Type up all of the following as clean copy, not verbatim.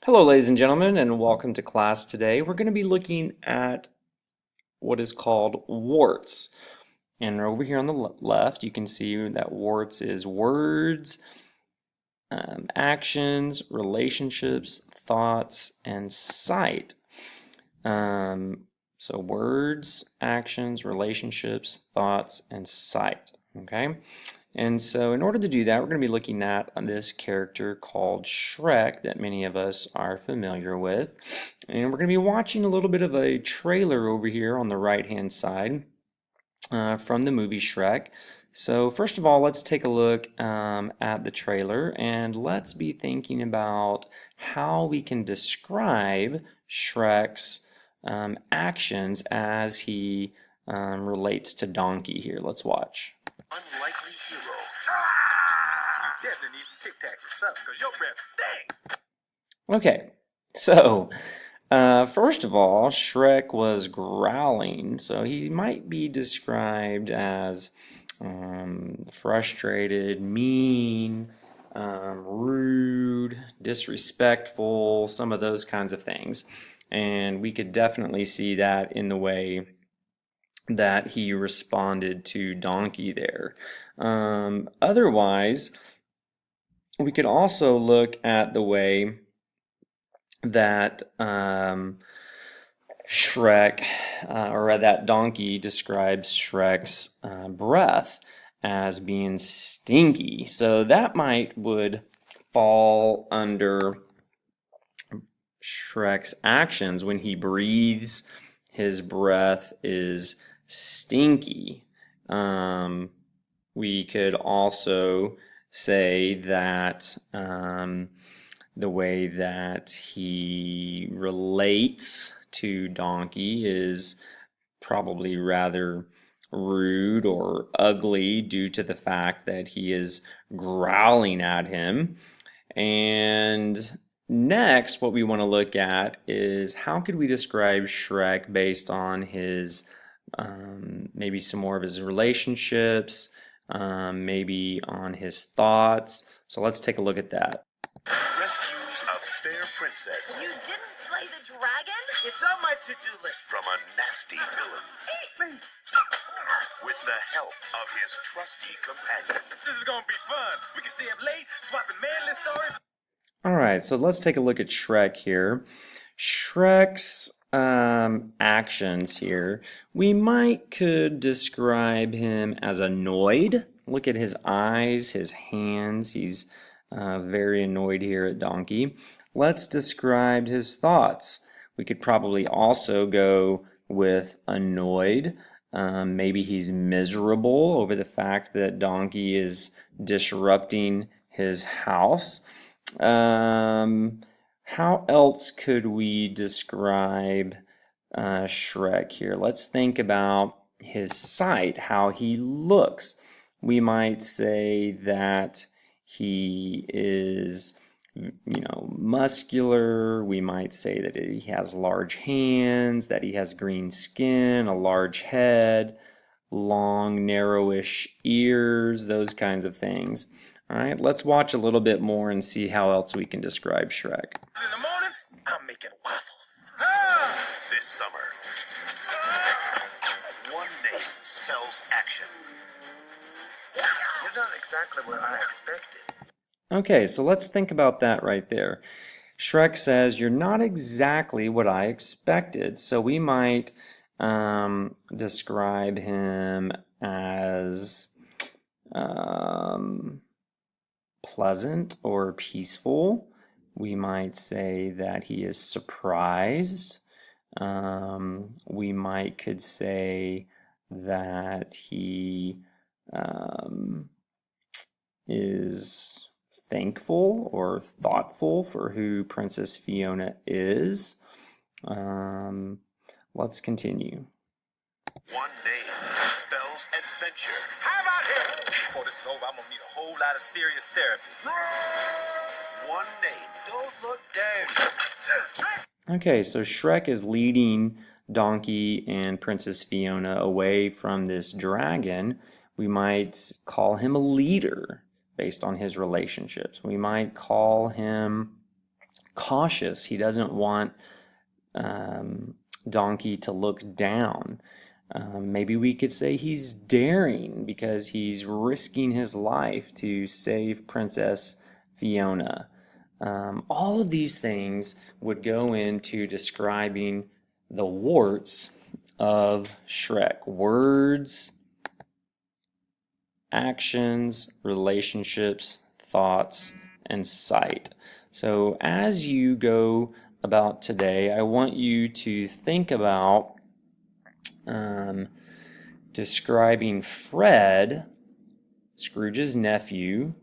Hello, ladies and gentlemen, and welcome to class today. We're going to be looking at what is called WARTS. And over here on the left, you can see that WARTS is words, actions, relationships, thoughts, and sight. So words, actions, relationships, thoughts, and sight. Okay? And so in order to do that, we're going to be looking at this character called Shrek that many of us are familiar with. And we're going to be watching a little bit of a trailer over here on the right-hand side from the movie Shrek. So first of all, let's take a look at the trailer and let's be thinking about how we can describe Shrek's actions as he relates to Donkey here. Let's watch. Unlikely hero. You definitely need some Tic Tacs or something, because your breath stinks. Okay, so first of all, Shrek was growling, so he might be described as frustrated, mean, rude, disrespectful, some of those kinds of things. And we could definitely see that in the way that he responded to Donkey there. Otherwise, we could also look at the way that Shrek, or that Donkey describes Shrek's breath as being stinky. So that would fall under Shrek's actions. When he breathes, his breath is stinky. We could also say that the way that he relates to Donkey is probably rather rude or ugly due to the fact that he is growling at him. And next, what we want to look at is how could we describe Shrek based on his maybe some more of his relationships, maybe on his thoughts. So let's take a look at that. Rescues a fair princess. You didn't slay the dragon? It's on my to-do list. From a nasty villain. With the help of his trusty companion. This is gonna be fun. We can stay up late, swapping manly stories. All right, so let's take a look at Shrek here. Shrek's actions here, we could describe him as annoyed. Look at his eyes, his hands. He's very annoyed here at Donkey. Let's describe his thoughts. We could probably also go with annoyed. Maybe he's miserable over the fact that Donkey is disrupting his house. How else could we describe Shrek here? Let's think about his sight, how he looks. We might say that he is, muscular. We might say that he has large hands, that he has green skin, a large head, long, narrowish ears, those kinds of things. All right, let's watch a little bit more and see how else we can describe Shrek. In the morning, I'm making waffles. This summer, one name spells action. You're not exactly what I expected. Okay, so let's think about that right there. Shrek says, "You're not exactly what I expected." So we might describe him as pleasant or peaceful. We might say that he is surprised. We could say that he is thankful or thoughtful for who Princess Fiona is. Let's continue. One name spells adventure. How about him? Before this is over, I'm gonna need a whole lot of serious therapy. One name. Don't look down. Okay, so Shrek is leading Donkey and Princess Fiona away from this dragon. We might call him a leader based on his relationships. We might call him cautious. He doesn't want Donkey to look down. Maybe we could say he's daring because he's risking his life to save Princess Fiona. All of these things would go into describing the warts of Shrek. Words, actions, relationships, thoughts, and sight. So as you go about today, I want you to think about describing Fred, Scrooge's nephew,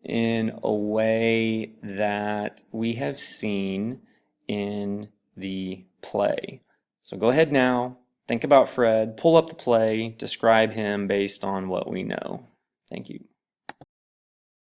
in a way that we have seen in the play. So go ahead now, think about Fred, pull up the play, describe him based on what we know. Thank you.